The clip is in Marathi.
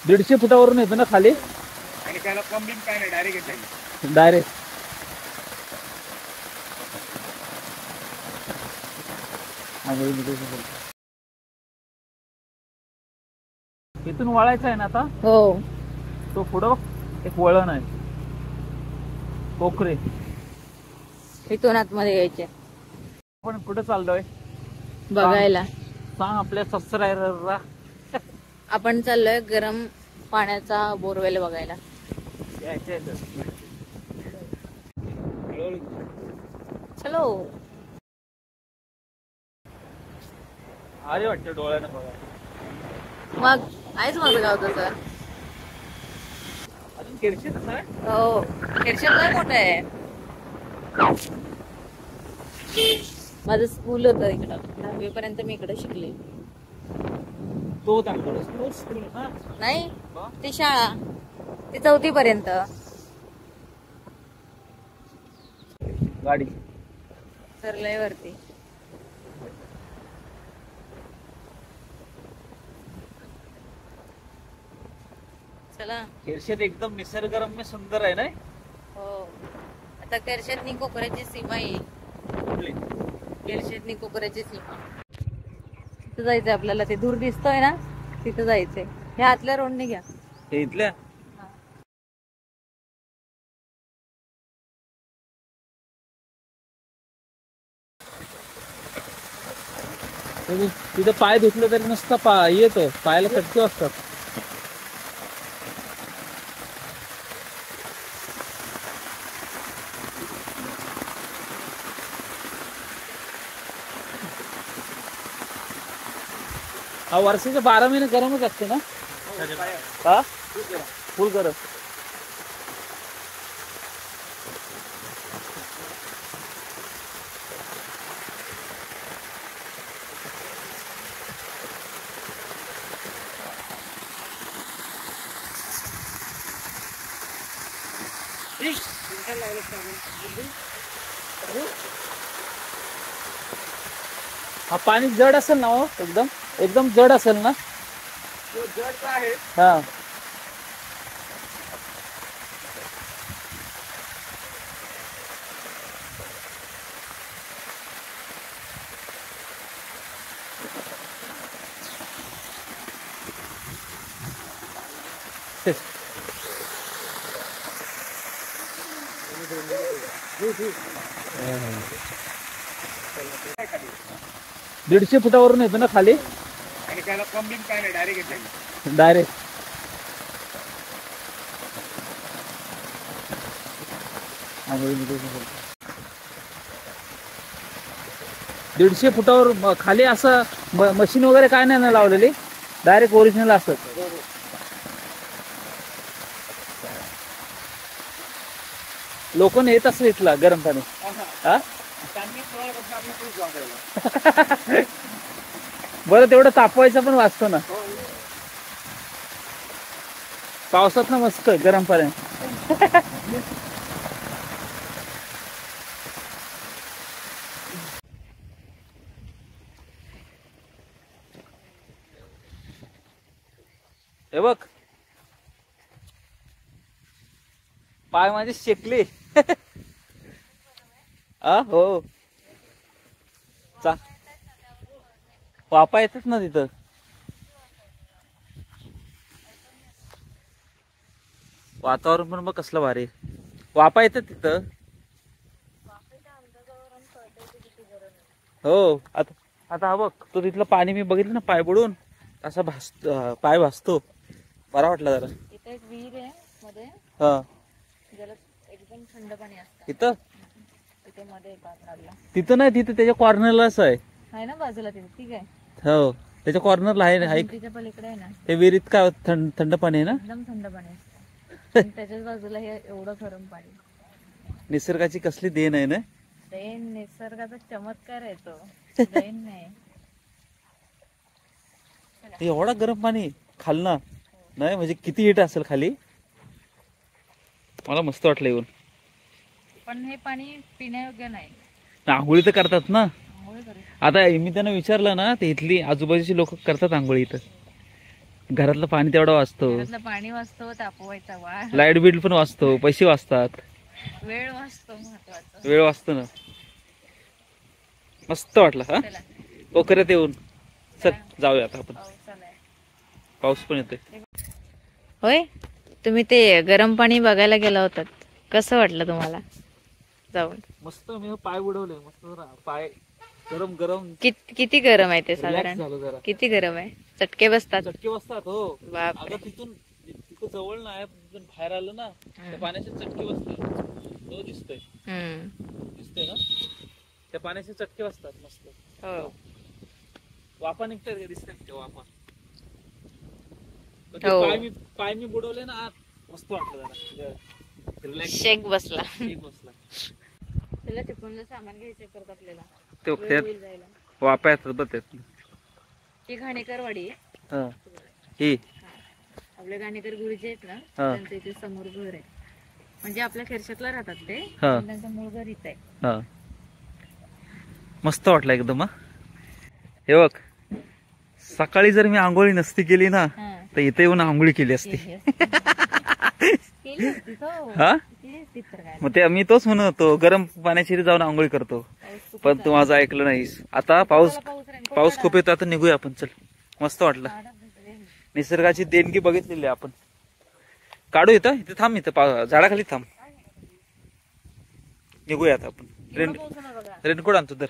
150 फुटावरून येतो ना खाली आणि त्याला पंपिंग काय नाही, डायरेक्ट येते डायरेक्ट. इथून वळायचं आहे ना आता. हो, तो पुढं एक वळण आहे, कोकरे. इथून आतमध्ये यायचे. आपण कुठं चाललोय बघायला. सांग आपल्या सबस्क्रायबरला. आपण चाललोय गरम पाण्याचा बोरवेल बघायला. चलो. अरे वाटतं डोळ्यानं बघा. मग आहेच माझं गाव तसं. अजून किरशी तसं आहे. हो, खेडशेत लय मोठं आहे. माझं स्कूल होतं इकडं, 10वी पर्यंत मी इकडे शिकले. तो दाखवतो स्कूल ना. नाही, ती शाळा ती 4थी पर्यंत. गाडी सरलय वरती. चला. किरशेत एकदम निसर्गरम्य सुंदर आहे ना. हो, आता केरशेतनी कोकराची सीमा येईल. केरशेतनी कोकराची सीमा. तिथं जायचंय आपल्याला. ते दूर दिसतोय ना, तिथं जायचंय. ह्या आतल्या रोडने घ्या. हे इथल्या तिथं पाय धुतलं तरी नुसतं येतो, पायाला चटके असतात. हा वर्षाचे 12 महिने गरमच असते ना. हा, फुल गरम. हा पाणी जड असेल ना हो, एकदम एकदम जड असेल ना. जड आहे. हा, दीडशे फुटावरून येतो ना खाली आणि त्याला पंपिंग काय नाही, डायरेक्ट येते डायरेक्ट. दीडशे फुटावर खाली असं मशीन वगैरे काय नाही ना लावलेली, डायरेक्ट ओरिजिनल असत. लोक येत असं इथला गरम पाणी. हा, बरं तेवढं तापवायचं पण वाचतो ना. पावसात ना मस्त गरम पाणी. हे बघ पाय माझे शेकले. हो, वापा येतात ना तिथं. वातावरण पण मग कसलं भारी. वापा येतात तिथं. हो, आता हा बघ तो तिथलं पाणी मी बघितलं ना, पाय बुडून असा पाय भासतो. बरा वाटला जरा. इथे एक विहीर आहे मध्ये. हा, ज्याला एकदम थंड पाणी असतं. इथं तिथे मध्ये लागला. तिथं नाही, तिथं त्याच्या कॉर्नरलाच आहे ना बाजूला तिथे. ठीक आहे. हो, त्याच्या कॉर्नरला आहे. तिच्या पलीकडे आहे ना ते विहिरीत काय थंड पाणी आहे ना, एकदम थंड पाणी असतं. त्याच्याच बाजूला हे एवढं गरम पाणी. निसर्गाची कसली देण आहे ना. देण, निसर्गाचा चमत्कार आहे तो. देण नाही. एवढा गरम पाणी खालना नाही, म्हणजे किती हिट असेल खाली. मला मस्त वाटलं येऊन. पण हे पाणी पिण्यायोग्य नाही. आंघोळी तर करतात ना. आंघोळी करू. आता मी त्यांना विचारलं ना, ते इथली आजूबाजूची लोक करतात आंघोळी इथं. घरातलं पाणी तेवढं वाचतो, घरातलं पाणी वाचतो, तापवायचा वा लाईट बिल पण वाचतो, पैसे वाचतात, वेळ वाचतो, महत्वाचं. वेळ वाचतो ना. मस्त वाटलं हा चला पोखऱ्यात येऊन. चल जाऊया आता आपण, पाऊस आलाय. पाऊस पण येतोय. होय, तुम्ही ते गरम पाणी बघायला गेला होतात, कसं वाटलं तुम्हाला जाऊन? मस्त मी पाय बुडवले, मस्त जरा पाय गरम गरम किती गरम आहे ते relax साधारण? झालं जरा. किती गरम आहे? चटके बसतात. चटके बसतात हो. बापरे. अगं तिथं जवळ नाही, तिथून बाहेर आलं ना त्या पाण्याचे चटके बसतात. तो दिसतोय दिसतोय ना, त्या पाण्याचे चटके बसतात मस्त. हो वाफा निघतात का, दिसतात त्या वाफा. पण हो. ते पाय मी बुडवले ना आत, मस्त वाटलं जरा. Relax. शेक बसला. शेक बसला. तुला तिकडून सामान घ्यायचं परत आपल्याला, ते वेळ त्यात होईल जायला. वाफा येतात बघ त्यात. ही घाणेकरवाडी आहे. हा ही आपले घाणेकर गुरुजी आहेत ना, हा. त्यांचं इथे समोर घर आहे. म्हणजे आपल्या खेरशातला राहतात ते, हा. पण त्यांचं मूळ घर इथं आहे. हा मस्त वाटलं एकदम. हा हे बघ, सकाळी जर मी आंघोळी नसती केली ना हा. तर इथे येऊन आंघोळी केली असती. केली होती तो. हा केली होती तर काय. मग ते मी तोच म्हणत होतो, गरम पाण्याची जाऊन आंघोळी करतो, पण तू माझं ऐकलं नाहीस. आता पाऊस खूप येतो, आता निघूया आपण. चल, मस्त वाटलं. निसर्गाची देणगी बघितलेली आहे आपण. काढू येतं इथे, थांब इथं झाडाखाली थांब. निघूया आता आपण. रेनकोट आणतो तर